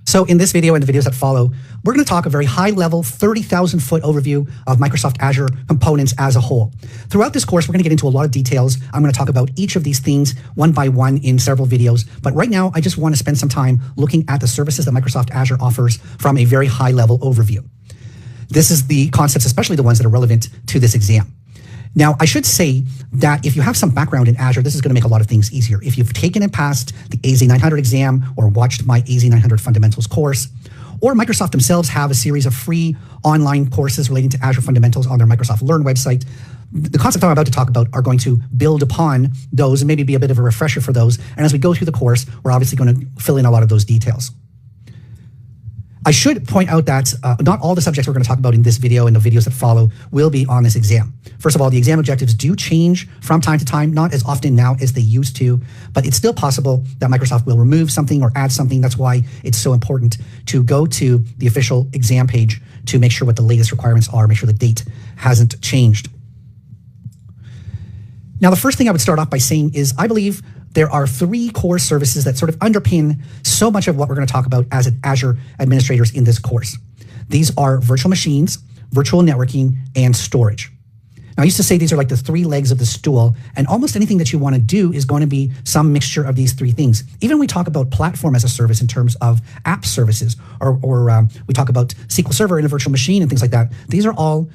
So in this video and the videos that follow, we're going to talk a very high-level 30,000-foot overview of Microsoft Azure components as a whole. Throughout this course, we're going to get into a lot of details. I'm going to talk about each of these things one by one in several videos. But right now, I just want to spend some time looking at the services that Microsoft Azure offers from a very high-level overview. This is the concepts, especially the ones that are relevant to this exam. Now, I should say that if you have some background in Azure, this is going to make a lot of things easier. If you've taken and passed the AZ900 exam or watched my AZ900 Fundamentals course, or Microsoft themselves have a series of free online courses relating to Azure Fundamentals on their Microsoft Learn website, the concepts I'm about to talk about are going to build upon those and maybe be a bit of a refresher for those. And as we go through the course, we're obviously going to fill in a lot of those details. I should point out that not all the subjects we're going to talk about in this video and the videos that follow will be on this exam. First of all, the exam objectives do change from time to time, not as often now as they used to, but it's still possible that Microsoft will remove something or add something. That's why it's so important to go to the official exam page to make sure what the latest requirements are, make sure the date hasn't changed. Now, the first thing I would start off by saying is I believe there are three core services that sort of underpin so much of what we're going to talk about as Azure administrators in this course. These are virtual machines, virtual networking, and storage. Now, I used to say these are like the three legs of the stool, and almost anything that you want to do is going to be some mixture of these three things. Even when we talk about platform as a service in terms of app services, or we talk about SQL Server in a virtual machine and things like that, these are all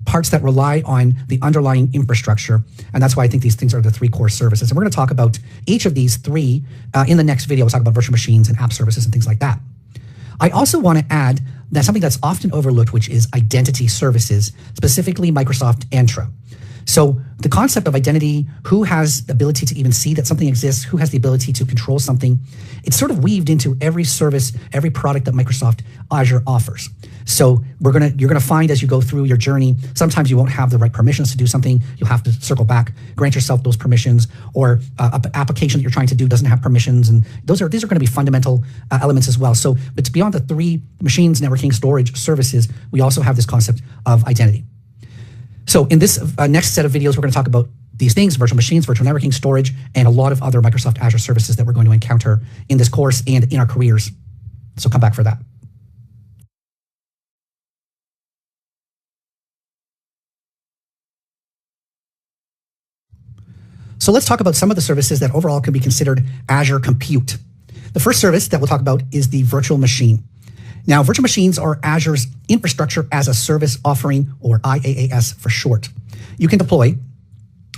parts that rely on the underlying infrastructure. And that's why I think these things are the three core services. And we're going to talk about each of these three in the next video. We'll talk about virtual machines and app services and things like that. I also want to add that something that's often overlooked, which is identity services, specifically Microsoft Entra. So the concept of identity, who has the ability to even see that something exists, who has the ability to control something, it's sort of weaved into every service, every product that Microsoft Azure offers. So you're gonna find as you go through your journey, sometimes you won't have the right permissions to do something. You'll have to circle back, grant yourself those permissions, or an application that you're trying to do doesn't have permissions, and these are going to be fundamental elements as well. So it's beyond the three machines, networking, storage, services. We also have this concept of identity. So in this next set of videos, we're going to talk about these things: virtual machines, virtual networking, storage, and a lot of other Microsoft Azure services that we're going to encounter in this course and in our careers. So come back for that. So let's talk about some of the services that overall can be considered Azure Compute. The first service that we'll talk about is the virtual machine. Now, virtual machines are Azure's infrastructure as a service offering, or IaaS for short. You can deploy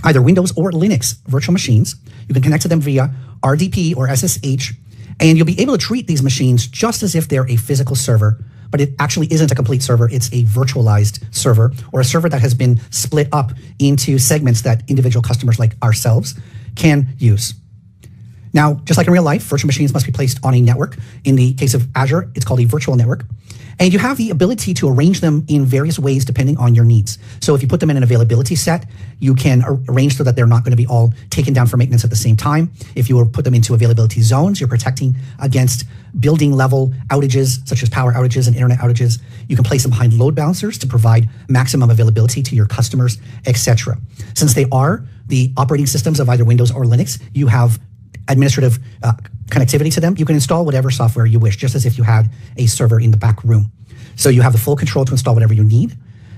either Windows or Linux virtual machines. You can connect to them via RDP or SSH, and you'll be able to treat these machines just as if they're a physical server, but it actually isn't a complete server. It's a virtualized server, or a server that has been split up into segments that individual customers like ourselves can use. Now, just like in real life, virtual machines must be placed on a network. In the case of Azure, it's called a virtual network. And you have the ability to arrange them in various ways depending on your needs. So if you put them in an availability set, you can arrange so that they're not going to be all taken down for maintenance at the same time. If you put them into availability zones, you're protecting against building level outages, such as power outages and internet outages. You can place them behind load balancers to provide maximum availability to your customers, etc. Since they are the operating systems of either Windows or Linux, you have administrative connectivity to them. You can install whatever software you wish, just as if you had a server in the back room. So you have the full control to install whatever you need.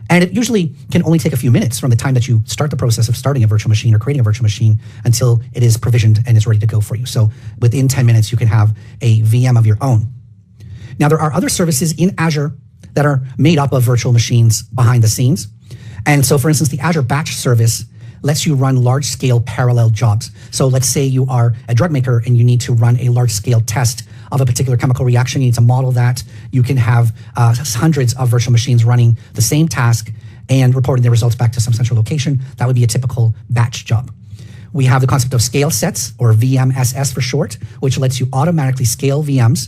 And it usually can only take a few minutes from the time that you start the process of starting a virtual machine or creating a virtual machine until it is provisioned and is ready to go for you. So within 10 minutes, you can have a VM of your own. Now, there are other services in Azure that are made up of virtual machines behind the scenes. And so, for instance, the Azure Batch service lets you run large-scale parallel jobs. So let's say you are a drug maker and you need to run a large-scale test of a particular chemical reaction. You need to model that. You can have hundreds of virtual machines running the same task and reporting the results back to some central location. That would be a typical batch job. We have the concept of scale sets, or VMSS for short, which lets you automatically scale VMs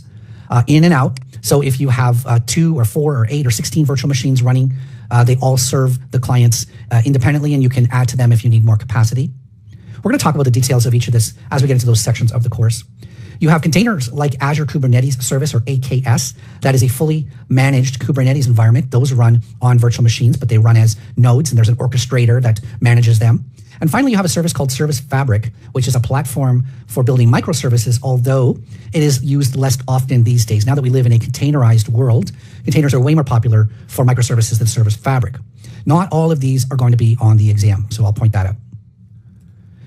in and out. So if you have 2 or 4 or 8 or 16 virtual machines running, they all serve the clients independently, and you can add to them if you need more capacity. We're going to talk about the details of each of this as we get into those sections of the course. You have containers like Azure Kubernetes Service, or AKS. That is a fully managed Kubernetes environment. Those run on virtual machines, but they run as nodes, and there's an orchestrator that manages them. And finally, you have a service called Service Fabric, which is a platform for building microservices, although it is used less often these days. Now that we live in a containerized world, containers are way more popular for microservices than Service Fabric. Not all of these are going to be on the exam, so I'll point that out.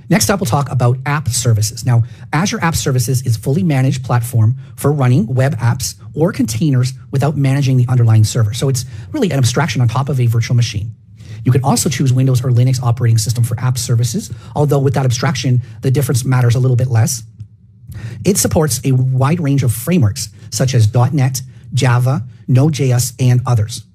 Next up, we'll talk about app services. Now, Azure App Services is a fully managed platform for running web apps or containers without managing the underlying server. So it's really an abstraction on top of a virtual machine. You can also choose Windows or Linux operating system for app services, although with that abstraction, the difference matters a little bit less. It supports a wide range of frameworks, such as .NET, Java, Node.js, and others.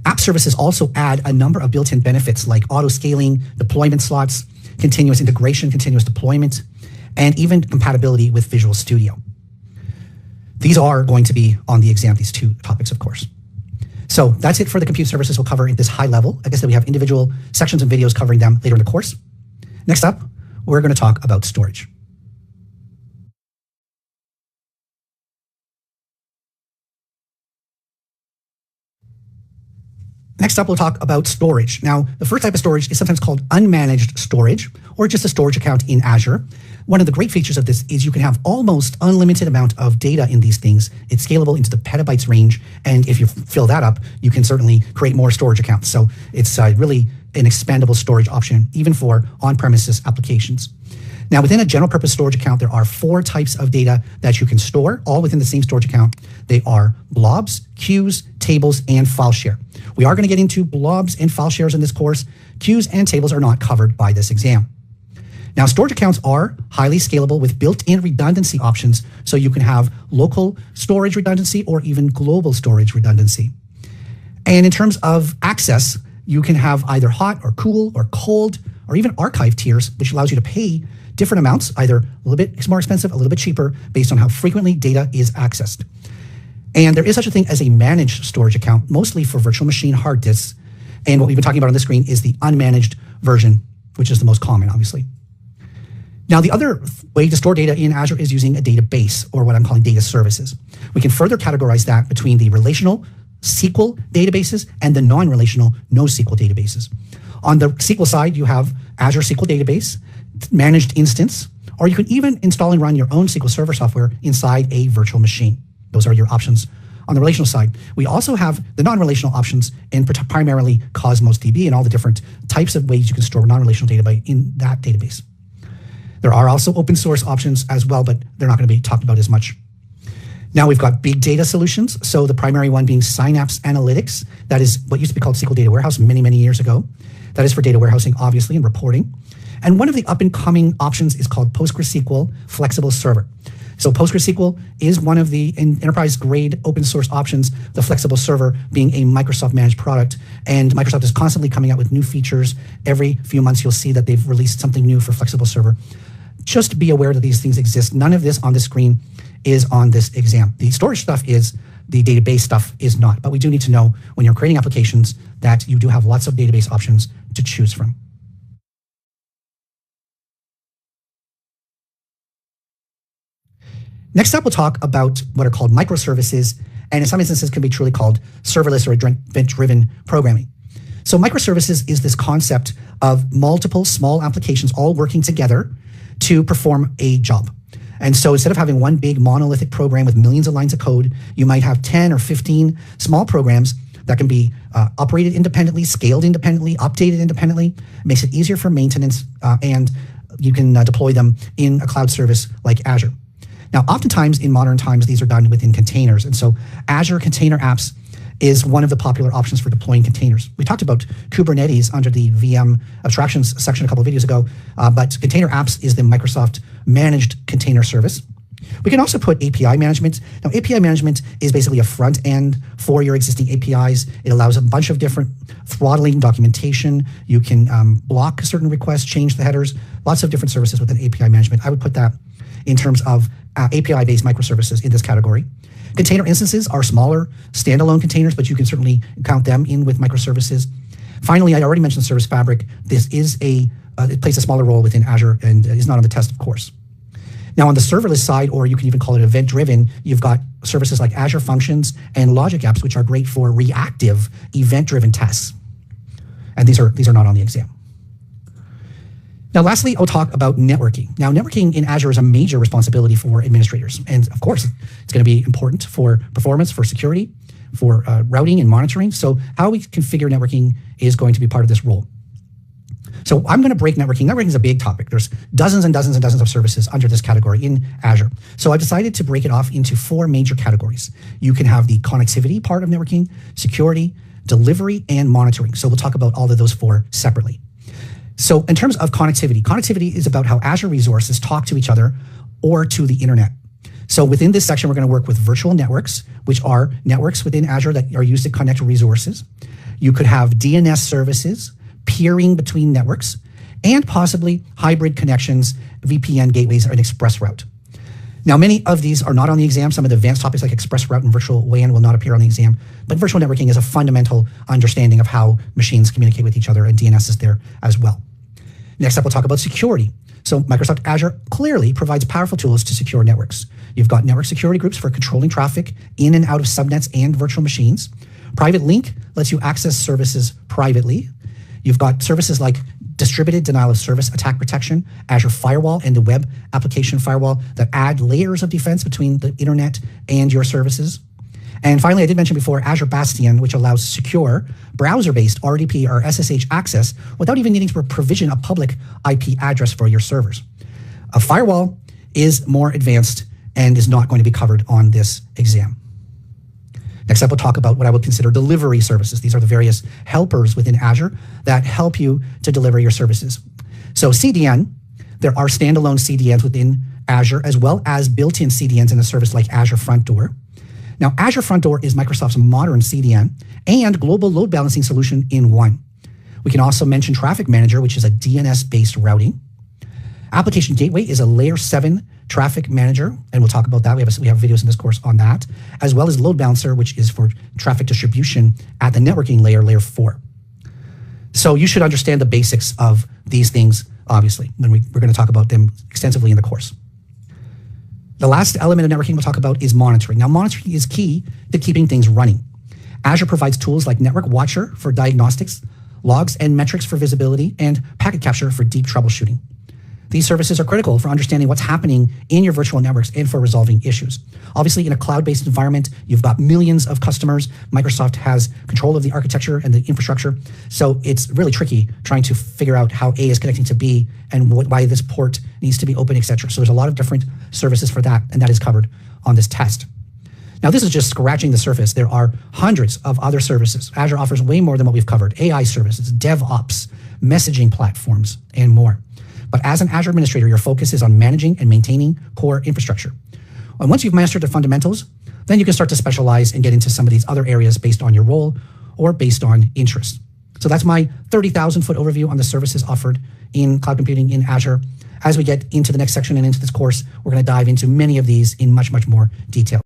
App services also add a number of built-in benefits like auto-scaling, deployment slots, continuous integration, continuous deployment, and even compatibility with Visual Studio. These are going to be on the exam, these two topics, of course. So that's it for the compute services we'll cover at this high level. I guess that we have individual sections and videos covering them later in the course. Next up, we're going to talk about storage. Next up, we'll talk about storage. Now, the first type of storage is sometimes called unmanaged storage, or just a storage account in Azure. One of the great features of this is you can have almost unlimited amount of data in these things. It's scalable into the petabytes range, and if you fill that up, you can certainly create more storage accounts. So it's really an expandable storage option, even for on-premises applications. Now, within a general purpose storage account, there are 4 types of data that you can store, all within the same storage account. They are blobs, queues, tables, and file share. We are going to get into blobs and file shares in this course. Queues and tables are not covered by this exam. Now, storage accounts are highly scalable with built-in redundancy options, so you can have local storage redundancy or even global storage redundancy. And in terms of access, you can have either hot or cool or cold or even archive tiers, which allows you to pay different amounts, either a little bit more expensive, a little bit cheaper, based on how frequently data is accessed. And there is such a thing as a managed storage account, mostly for virtual machine hard disks. And what we've been talking about on the screen is the unmanaged version, which is the most common, obviously. Now, the other way to store data in Azure is using a database, or what I'm calling data services. We can further categorize that between the relational SQL databases and the non-relational NoSQL databases. On the SQL side, you have Azure SQL Database, managed instance, or you can even install and run your own SQL Server software inside a virtual machine. Those are your options on the relational side. We also have the non-relational options in primarily Cosmos DB and all the different types of ways you can store non-relational data in that database. There are also open source options as well, but they're not going to be talked about as much. Now we've got big data solutions. So the primary one being Synapse Analytics. That is what used to be called SQL Data Warehouse many, many years ago. That is for data warehousing, obviously, and reporting. And one of the up-and-coming options is called PostgreSQL Flexible Server. So PostgreSQL is one of the enterprise-grade open-source options, the Flexible Server being a Microsoft-managed product. And Microsoft is constantly coming out with new features. Every few months, you'll see that they've released something new for Flexible Server. Just be aware that these things exist. None of this on the screen is on this exam. The storage stuff is, the database stuff is not. But we do need to know when you're creating applications that you do have lots of database options to choose from. Next up, we'll talk about what are called microservices, and in some instances can be truly called serverless or event-driven programming. So microservices is this concept of multiple small applications all working together to perform a job. And so instead of having one big monolithic program with millions of lines of code, you might have 10 or 15 small programs that can be operated independently, scaled independently, updated independently. It makes it easier for maintenance, and you can deploy them in a cloud service like Azure. Now, oftentimes in modern times, these are done within containers. And so Azure Container Apps is one of the popular options for deploying containers. We talked about Kubernetes under the VM abstractions section a couple of videos ago, but Container Apps is the Microsoft managed container service. We can also put API management. Now, API management is basically a front end for your existing APIs. It allows a bunch of different throttling documentation. You can block certain requests, change the headers, lots of different services within API management. I would put that in terms of API-based microservices in this category. Container instances are smaller, standalone containers, but you can certainly count them in with microservices. Finally, I already mentioned Service Fabric. This is it plays a smaller role within Azure and is not on the test, of course. Now, on the serverless side, or you can even call it event-driven, you've got services like Azure Functions and Logic Apps, which are great for reactive event-driven tests. And these are not on the exam. Now, lastly, I'll talk about networking. Now, networking in Azure is a major responsibility for administrators. And of course, it's going to be important for performance, for security, for routing and monitoring. So how we configure networking is going to be part of this role. So I'm going to break networking. Networking is a big topic. There's dozens and dozens and dozens of services under this category in Azure. So I've decided to break it off into 4 major categories. You can have the connectivity part of networking, security, delivery, and monitoring. So we'll talk about all of those 4 separately. So in terms of connectivity, connectivity is about how Azure resources talk to each other or to the internet. So within this section, we're going to work with virtual networks, which are networks within Azure that are used to connect resources. You could have DNS services, peering between networks, and possibly hybrid connections, VPN gateways, and express route. Now, many of these are not on the exam. Some of the advanced topics like express route and virtual WAN will not appear on the exam, but virtual networking is a fundamental understanding of how machines communicate with each other, and DNS is there as well. Next up, we'll talk about security. So Microsoft Azure clearly provides powerful tools to secure networks. You've got network security groups for controlling traffic in and out of subnets and virtual machines. Private Link lets you access services privately. You've got services like distributed denial of service attack protection, Azure Firewall, and the web application firewall that add layers of defense between the internet and your services. And finally, I did mention before Azure Bastion, which allows secure browser-based RDP or SSH access without even needing to provision a public IP address for your servers. A firewall is more advanced and is not going to be covered on this exam. Next up, we'll talk about what I would consider delivery services. These are the various helpers within Azure that help you to deliver your services. So CDN, there are standalone CDNs within Azure, as well as built-in CDNs in a service like Azure Front Door. Now, Azure Front Door is Microsoft's modern CDN and global load balancing solution in one. We can also mention Traffic Manager, which is a DNS-based routing. Application Gateway is a layer 7 traffic manager, and we'll talk about that. We have videos in this course on that, as well as Load Balancer, which is for traffic distribution at the networking layer, layer 4. So you should understand the basics of these things, obviously, when we're going to talk about them extensively in the course. The last element of networking we'll talk about is monitoring. Now, monitoring is key to keeping things running. Azure provides tools like Network Watcher for diagnostics, logs and metrics for visibility, and packet capture for deep troubleshooting. These services are critical for understanding what's happening in your virtual networks and for resolving issues. Obviously, in a cloud-based environment, you've got millions of customers. Microsoft has control of the architecture and the infrastructure. So it's really tricky trying to figure out how A is connecting to B and why this port needs to be open, etc. So there's a lot of different services for that, and that is covered on this test. Now, this is just scratching the surface. There are hundreds of other services. Azure offers way more than what we've covered. AI services, DevOps, messaging platforms, and more. But as an Azure administrator, your focus is on managing and maintaining core infrastructure. And once you've mastered the fundamentals, then you can start to specialize and get into some of these other areas based on your role or based on interest. So that's my 30,000-foot overview on the services offered in cloud computing in Azure. As we get into the next section and into this course, we're going to dive into many of these in much, much more detail.